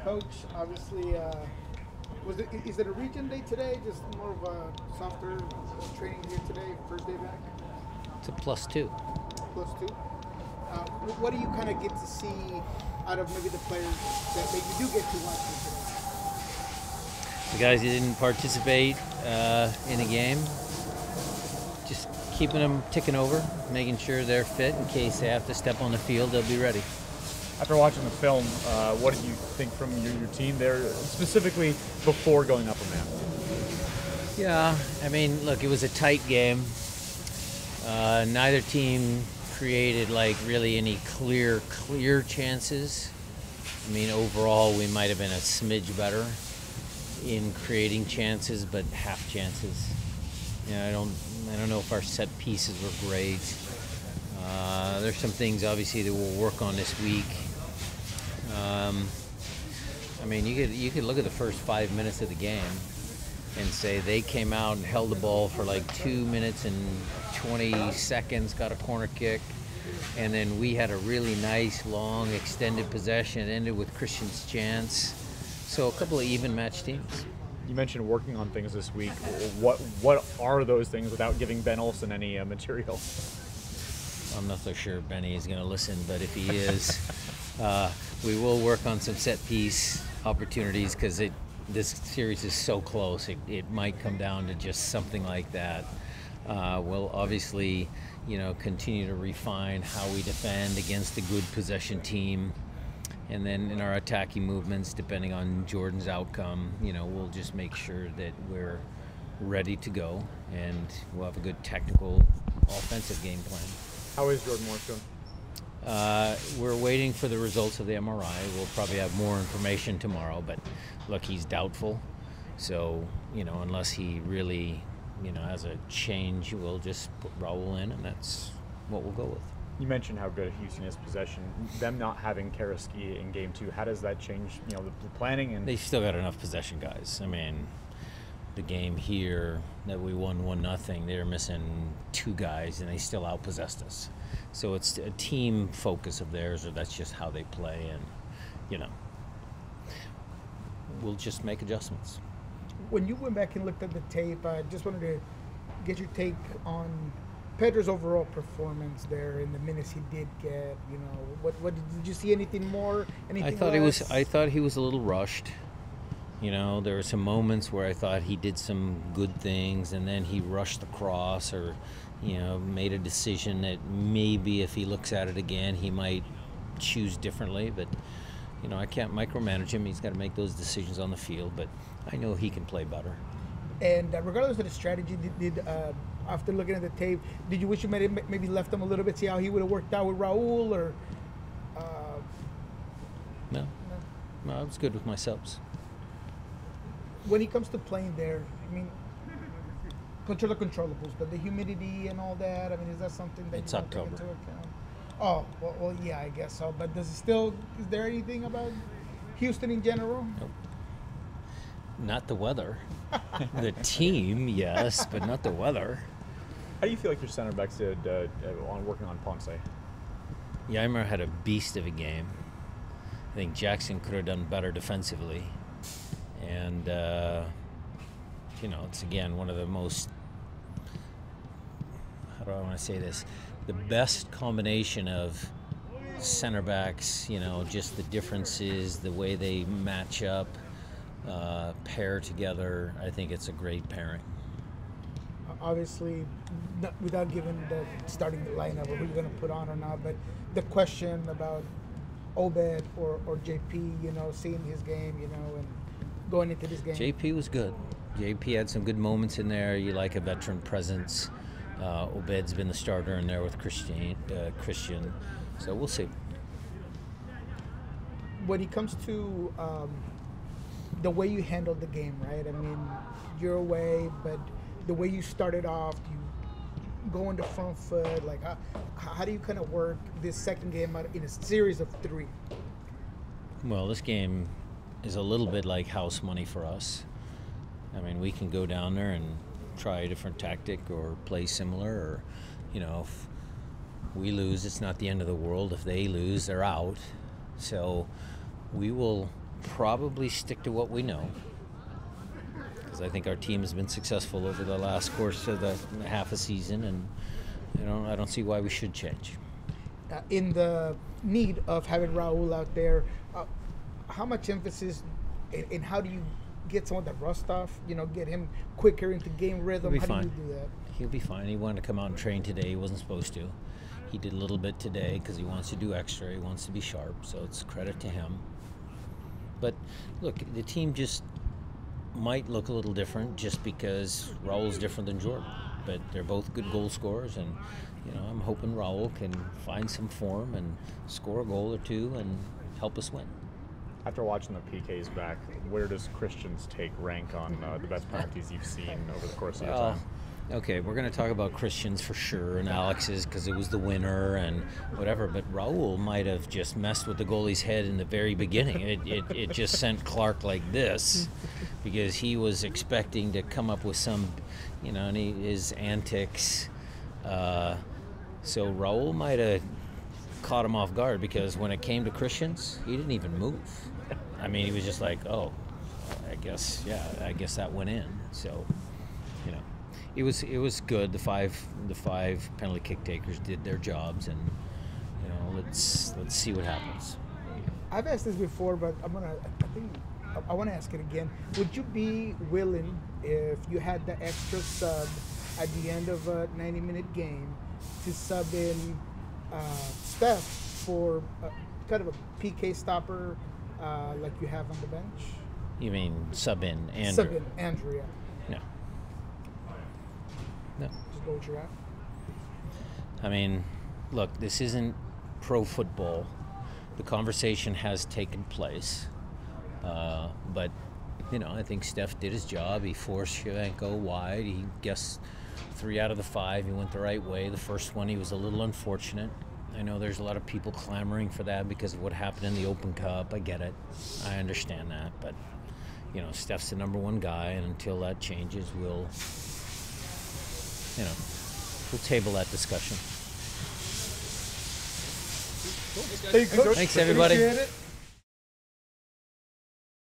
Coach, obviously, is it a region day today? Just more of a softer training here today, first day back? It's a +2. Plus two. What do you kind of get to see out of maybe the players that maybe you do get to watch today? The guys that didn't participate in the game, just keeping them ticking over, making sure they're fit in case they have to step on the field, they'll be ready. After watching the film, what did you think from your team there, specifically before going up a man? Yeah, I mean, look, it was a tight game. Neither team created like really any clear chances. I mean, overall, we might have been a smidge better in creating chances, but half chances. You know, I don't know if our set pieces were great. There's some things obviously that we'll work on this week. I mean, you could look at the first 5 minutes of the game and say they came out and held the ball for like 2 minutes and 20 seconds, got a corner kick, and then we had a really nice, long, extended possession, ended with Christian's chance. So a couple of even match teams. You mentioned working on things this week. What are those things without giving Ben Olsen any material? I'm not so sure Benny is going to listen, but if he is, we will work on some set piece opportunities because this series is so close. It might come down to just something like that. We'll obviously, continue to refine how we defend against a good possession team. And then in our attacking movements, depending on Jordan's outcome, we'll just make sure that we're ready to go and we'll have a good technical offensive game plan. How is Jordan Morris doing? We're waiting for the results of the MRI. We'll probably have more information tomorrow, but look, he's doubtful. So, unless he really, has a change, we'll just put Raul in, and that's what we'll go with. You mentioned how good Houston is possession. Them not having Karaski in game 2, how does that change, the planning? And they still got enough possession guys. I mean, the game here that we won 1-0, they're missing 2 guys, and they still outpossessed us. So it's a team focus of theirs, or that's just how they play, and we'll just make adjustments. When you went back and looked at the tape, I just wanted to get your take on Pedro's overall performance there in the minutes he did get. What did you see anything more? Anything less? I thought he was a little rushed. There were some moments where I thought he did some good things, and then he rushed across, or made a decision that maybe if he looks at it again, he might choose differently. But I can't micromanage him. He's got to make those decisions on the field. But I know he can play better. And regardless of the strategy, did after looking at the tape, did you wish you maybe left him a little bit, see how he would have worked out with Raul, or? No, I was good with my subs. When it comes to playing there, I mean, control the controllables, but the humidity and all that, I mean, is that something that it's you don't take October. into account? Oh, well, yeah, I guess so. But is there anything about Houston in general? Nope. Not the weather. The team, yes, but not the weather. How do you feel like your center backs did on working on Ponce? Yeimer had a beast of a game. I think Jackson could have done better defensively. And, it's, again, one of the most, how do I want to say this, the best combination of center backs, just the differences, the way they match up, pair together. I think it's a great pairing. Obviously, without giving the starting lineup or who you're going to put on or not, but the question about Obed or JP, seeing his game, and going into this game. JP was good. JP had some good moments in there. You like a veteran presence. Obed's been the starter in there with Christian. So we'll see. When it comes to the way you handled the game, right? I mean, your way, but the way you started off, you go on the front foot. Like, how do you kind of work this second game out in a series of 3? Well, this game is a little bit like house money for us. I mean, we can go down there and try a different tactic or play similar, or, if we lose, it's not the end of the world. If they lose, they're out. So we will probably stick to what we know, because I think our team has been successful over the last course of the half a season, and I don't see why we should change. In the need of having Raul out there, how much emphasis and how do you get some of the rust off? Get him quicker into game rhythm. He'll be How fine. do you do that? He'll be fine. He wanted to come out and train today. He wasn't supposed to. He did a little bit today because he wants to do extra. He wants to be sharp, so it's credit to him. But look, the team just might look a little different just because Raul's different than Jordan. But they're both good goal scorers, and I'm hoping Raul can find some form and score a goal or two and help us win. After watching the PKs back, where does Christian's take rank on the best penalties you've seen over the course of your time? Okay, we're going to talk about Christian's for sure, and Alex's because it was the winner and whatever, but Raul might have just messed with the goalie's head in the very beginning. It just sent Clark like this because he was expecting to come up with some, and his antics. So Raul might have caught him off guard because when it came to Christian's, he didn't even move. I mean, he was just like, oh, I guess that went in. So, it was good. The five penalty kick takers did their jobs, and let's see what happens. I've asked this before, but I want to ask it again. Would you be willing, if you had the extra sub at the end of a 90-minute game, to sub in Steph for kind of a PK stopper like you have on the bench? You mean sub in Andrew? Sub in Andrew, yeah. No. Just go with your at. I mean, look, this isn't pro football. The conversation has taken place. But, I think Steph did his job. He forced Shevchenko wide. He guessed 3 out of the 5. He went the right way. The first one, he was a little unfortunate. I know there's a lot of people clamoring for that because of what happened in the Open Cup. I get it. I understand that. But, Steph's the number 1 guy, and until that changes, we'll table that discussion. Thanks, Thanks, everybody. Appreciate it.